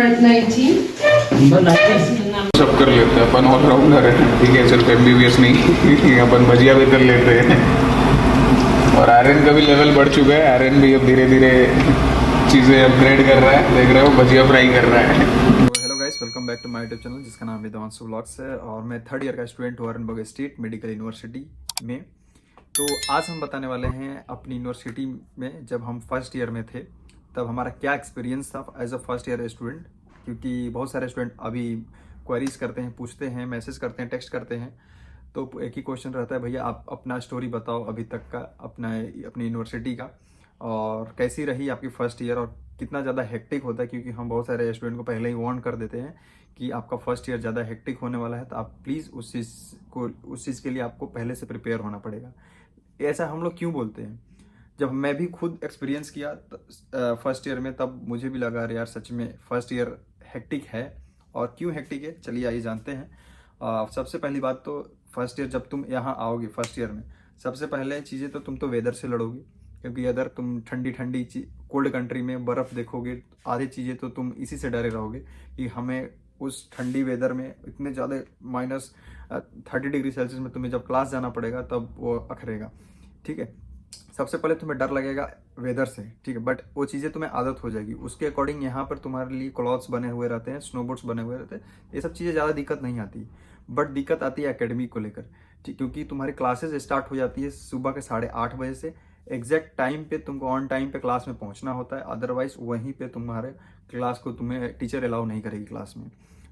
19. सब कर लेते हैं अपन, ऑलराउंडर है। ठीक है, सिर्फ MBBS नहीं अपन भजिया भी कर लेते हैं। और आर्यन का भी लेवल बढ़ चुका है। आर्यन भी अब धीरे धीरे चीज़ें अपग्रेड कर रहा है। देख रहे हो, भजिया फ्राई कर रहा है। Hello guys, welcome back to my YouTube channel जिसका नाम वेदांशु व्लॉग्स है। और मैं थर्ड ईयर का स्टूडेंट हूँ औरंगाबाद स्टेट मेडिकल यूनिवर्सिटी में। तो आज हम बताने वाले हैं अपनी यूनिवर्सिटी में जब हम फर्स्ट ईयर में थे तब हमारा क्या एक्सपीरियंस था as a first year student. क्योंकि बहुत सारे स्टूडेंट अभी क्वेरीज करते हैं, पूछते हैं, मैसेज करते हैं, टेक्स्ट करते हैं। तो एक ही क्वेश्चन रहता है, भैया आप अपना स्टोरी बताओ अभी तक का, अपनी यूनिवर्सिटी का, और कैसी रही आपकी फर्स्ट ईयर, और कितना ज़्यादा हेक्टिक होता है। क्योंकि हम बहुत सारे स्टूडेंट को पहले ही वार्न कर देते हैं कि आपका फर्स्ट ईयर ज़्यादा हेक्टिक होने वाला है, तो आप प्लीज़ उस चीज़ के लिए आपको पहले से प्रिपेयर होना पड़ेगा। ऐसा हम लोग क्यों बोलते हैं? जब मैं भी खुद एक्सपीरियंस किया फर्स्ट ईयर में, तब मुझे भी लगा अरे यार सच में फर्स्ट ईयर हेक्टिक है। और क्यों हेक्टिक है, चलिए आइए जानते हैं। सबसे पहली बात तो फर्स्ट ईयर जब तुम यहाँ आओगे फर्स्ट ईयर में, सबसे पहले चीज़ें तो तुम तो वेदर से लड़ोगे। क्योंकि अगर तुम ठंडी ठंडी कोल्ड कंट्री में बर्फ़ देखोगे, आधी चीज़ें तो तुम इसी से डरे रहोगे कि हमें उस ठंडी वेदर में इतने ज़्यादा -30 डिग्री सेल्सियस में तुम्हें जब क्लास जाना पड़ेगा तब वो अखरेगा। ठीक है, सबसे पहले तुम्हें डर लगेगा वेदर से। ठीक है, बट वो चीज़ें तुम्हें आदत हो जाएगी। उसके अकॉर्डिंग यहाँ पर तुम्हारे लिए क्लॉथ्स बने हुए रहते हैं, स्नोबोर्ड्स बने हुए रहते हैं। ये सब चीज़ें ज़्यादा दिक्कत नहीं आती। बट दिक्कत आती है एकेडमिक को लेकर। ठीक, क्योंकि तुम्हारी क्लासेस स्टार्ट हो जाती है सुबह के 8:30 बजे से। एग्जैक्ट टाइम पे तुमको ऑन टाइम पे क्लास में पहुंचना होता है, अदरवाइज वहीं पे तुम्हारे क्लास को तुम्हें टीचर अलाउ नहीं करेगी क्लास में।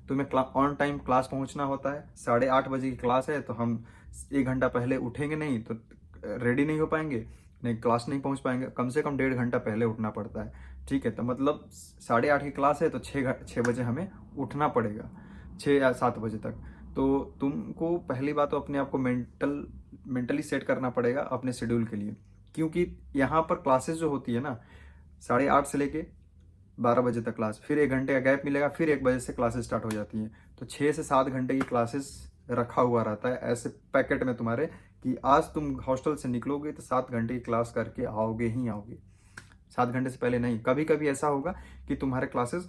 तुम्हें ऑन टाइम क्लास पहुंचना होता है। 8:30 बजे की क्लास है तो हम 1 घंटा पहले उठेंगे नहीं तो रेडी नहीं हो पाएंगे, नहीं क्लास नहीं पहुंच पाएंगे। कम से कम 1.5 घंटा पहले उठना पड़ता है। ठीक है, तो मतलब 8:30 की क्लास है तो 6 बजे हमें उठना पड़ेगा, 6 या 7 बजे तक। तो तुमको पहली बात तो अपने आप को मेंटली सेट करना पड़ेगा अपने शेड्यूल के लिए। क्योंकि यहाँ पर क्लासेस जो होती है ना, 8:30 से लेके 12 बजे तक क्लास, फिर 1 घंटे का गैप मिलेगा, फिर 1 बजे से क्लासेस स्टार्ट हो जाती हैं। तो 6 से 7 घंटे की क्लासेस रखा हुआ रहता है ऐसे पैकेट में तुम्हारे, कि आज तुम हॉस्टल से निकलोगे तो 7 घंटे की क्लास करके आओगे ही आओगे, 7 घंटे से पहले नहीं। कभी कभी ऐसा होगा कि तुम्हारे क्लासेस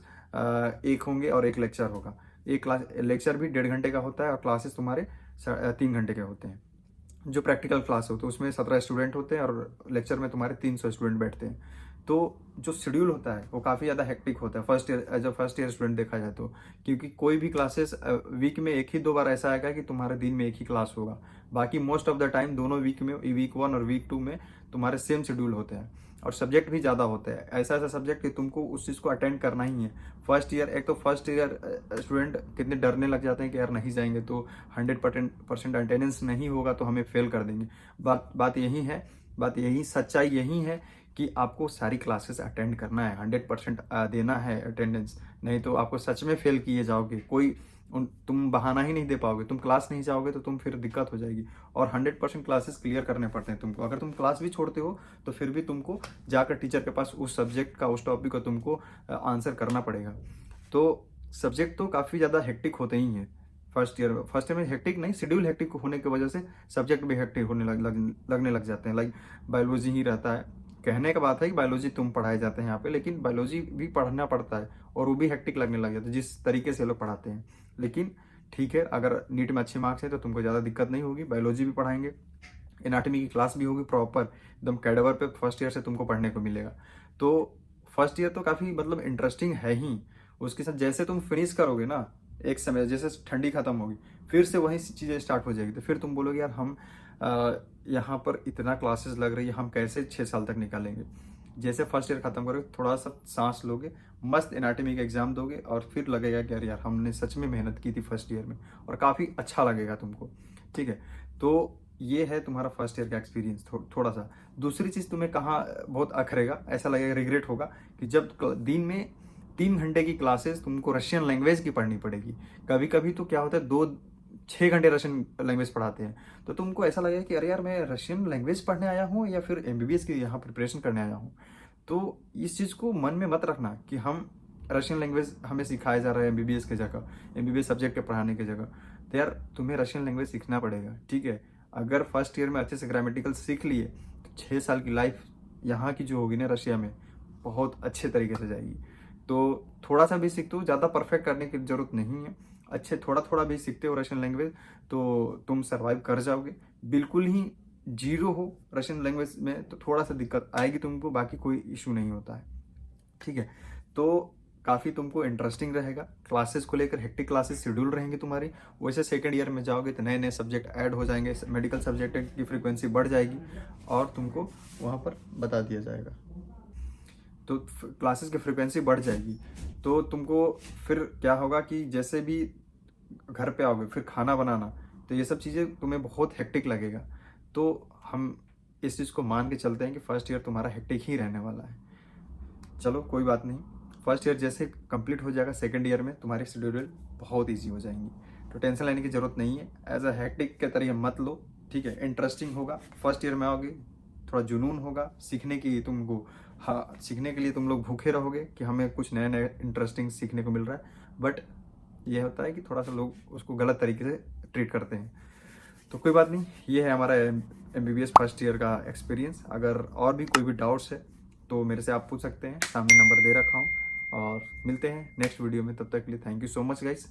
एक होंगे और एक लेक्चर होगा। एक क्लास लेक्चर भी 1.5 घंटे का होता है और क्लासेस तुम्हारे 3 घंटे के होते हैं। जो प्रैक्टिकल क्लास होते हैं उसमें 17 स्टूडेंट होते हैं और लेक्चर में तुम्हारे 300 स्टूडेंट बैठते हैं। तो जो शेड्यूल होता है वो काफ़ी ज़्यादा हेक्टिक होता है first year, as a first year student देखा जाए तो। क्योंकि कोई भी क्लासेस वीक में 1 ही 2 बार ऐसा आएगा कि तुम्हारे दिन में एक ही क्लास होगा। बाकी मोस्ट ऑफ द टाइम दोनों वीक में, वीक 1 और वीक 2 में तुम्हारे सेम शेड्यूल होते हैं। और सब्जेक्ट भी ज़्यादा होते हैं, ऐसा ऐसा सब्जेक्ट कि तुमको उस चीज़ को अटेंड करना ही है। फर्स्ट ईयर, एक तो फर्स्ट ईयर स्टूडेंट कितने डरने लग जाते हैं कि यार नहीं जाएंगे तो 100% अटेंडेंस नहीं होगा तो हमें फेल कर देंगे। बात यही है, बात यही सच्चाई यही है कि आपको सारी क्लासेस अटेंड करना है, 100% देना है अटेंडेंस। नहीं तो आपको सच में फेल किए जाओगे। तुम बहाना ही नहीं दे पाओगे। तुम क्लास नहीं जाओगे तो तुम फिर दिक्कत हो जाएगी। और 100% क्लासेस क्लियर करने पड़ते हैं तुमको। अगर तुम क्लास भी छोड़ते हो तो फिर भी तुमको जाकर टीचर के पास उस सब्जेक्ट का, उस टॉपिक का तुमको आंसर करना पड़ेगा। तो सब्जेक्ट तो काफ़ी ज़्यादा हेक्टिक होते ही हैं फर्स्ट ईयर में। हेक्टिक नहीं, शेड्यूल हेक्टिक होने की वजह से सब्जेक्ट भी हेक्टिक होने लगने लग जाते हैं। लाइक बायोलॉजी ही रहता है। कहने का बात है कि बायोलॉजी तुम पढ़ाए जाते हैं यहाँ पे, लेकिन बायोलॉजी भी पढ़ना पड़ता है और वो भी हेक्टिक लगने लग जाता है जिस तरीके से लोग पढ़ाते हैं। लेकिन ठीक है, अगर नीट में अच्छे मार्क्स है तो तुमको ज़्यादा दिक्कत नहीं होगी। बायोलॉजी भी पढ़ाएंगे, एनाटॉमी की क्लास भी होगी प्रॉपर एकदम कैडवर पे, फर्स्ट ईयर से तुमको पढ़ने को मिलेगा। तो फर्स्ट ईयर तो काफ़ी मतलब इंटरेस्टिंग है ही। उसके साथ जैसे तुम फिनिश करोगे ना, एक समय जैसे ठंडी खत्म होगी फिर से वही चीज़ें स्टार्ट हो जाएगी। तो फिर तुम बोलोगे यार हम यहाँ पर इतना क्लासेस लग रही है, हम कैसे 6 साल तक निकालेंगे। जैसे फर्स्ट ईयर खत्म करोगे थोड़ा सा सांस लोगे, मस्त एनाटॉमी का एग्जाम दोगे और फिर लगेगा कि यार हमने सच में मेहनत की थी फर्स्ट ईयर में, और काफ़ी अच्छा लगेगा तुमको। ठीक है, तो ये है तुम्हारा फर्स्ट ईयर का एक्सपीरियंस। थोड़ा सा दूसरी चीज़ तुम्हें कहाँ बहुत अखरेगा, ऐसा लगेगा, रिग्रेट होगा कि जब दिन में 3 घंटे की क्लासेस तुमको रशियन लैंग्वेज की पढ़नी पड़ेगी। कभी कभी तो क्या होता है 6 घंटे रशियन लैंग्वेज पढ़ाते हैं। तो तुमको ऐसा लगेगा कि अरे यार मैं रशियन लैंग्वेज पढ़ने आया हूँ या फिर MBBS की यहाँ प्रिपरेशन करने आया हूँ। तो इस चीज़ को मन में मत रखना कि हम रशियन लैंग्वेज हमें सिखाया जा रहा है MBBS की जगह, MBBS सब्जेक्ट के पढ़ाने की जगह। तो यार तुम्हें रशियन लैंग्वेज सीखना पड़ेगा। ठीक है, अगर फर्स्ट ईयर में अच्छे से ग्रामेटिकल सीख लिए तो 6 साल की लाइफ यहाँ की जो होगी ना रशिया में, बहुत अच्छे तरीके से जाएगी। तो थोड़ा सा भी सीखते हो, ज़्यादा परफेक्ट करने की ज़रूरत नहीं है। अच्छे थोड़ा थोड़ा भी सीखते हो रशियन लैंग्वेज तो तुम सर्वाइव कर जाओगे। बिल्कुल ही जीरो हो रशियन लैंग्वेज में तो थोड़ा सा दिक्कत आएगी तुमको, बाकी कोई इशू नहीं होता है, ठीक है। तो काफ़ी तुमको इंटरेस्टिंग रहेगा, क्लासेस को लेकर हेक्टिक क्लासेस शेड्यूल रहेंगी तुम्हारी। वैसे सेकंड ईयर में जाओगे तो नए नए सब्जेक्ट ऐड हो जाएंगे, मेडिकल सब्जेक्ट की फ्रीक्वेंसी बढ़ जाएगी और तुमको वहाँ पर बता दिया जाएगा। तो क्लासेस की फ्रीक्वेंसी बढ़ जाएगी तो तुमको फिर क्या होगा कि जैसे भी घर पे आओगे फिर खाना बनाना, तो ये सब चीज़ें तुम्हें बहुत हेक्टिक लगेगा। तो हम इस चीज़ को मान के चलते हैं कि फर्स्ट ईयर तुम्हारा हेक्टिक ही रहने वाला है। चलो कोई बात नहीं, फर्स्ट ईयर जैसे कंप्लीट हो जाएगा सेकंड ईयर में तुम्हारी शेड्यूल बहुत ईजी हो जाएंगी, तो टेंशन लेने की ज़रूरत नहीं है। एज अ हेक्टिक के तरीके मत लो, ठीक है। इंटरेस्टिंग होगा, फर्स्ट ईयर में आओगे थोड़ा जुनून होगा सीखने की तुमको। हाँ, सीखने के लिए तुम लोग भूखे रहोगे कि हमें कुछ नया नया इंटरेस्टिंग सीखने को मिल रहा है, बट ये होता है कि थोड़ा सा लोग उसको गलत तरीके से ट्रीट करते हैं। तो कोई बात नहीं, ये है हमारा MBBS फर्स्ट ईयर का एक्सपीरियंस। अगर और भी कोई भी डाउट्स है तो मेरे से आप पूछ सकते हैं, सामने नंबर दे रखा हूँ। और मिलते हैं नेक्स्ट वीडियो में, तब तक के लिए thank you so much guys.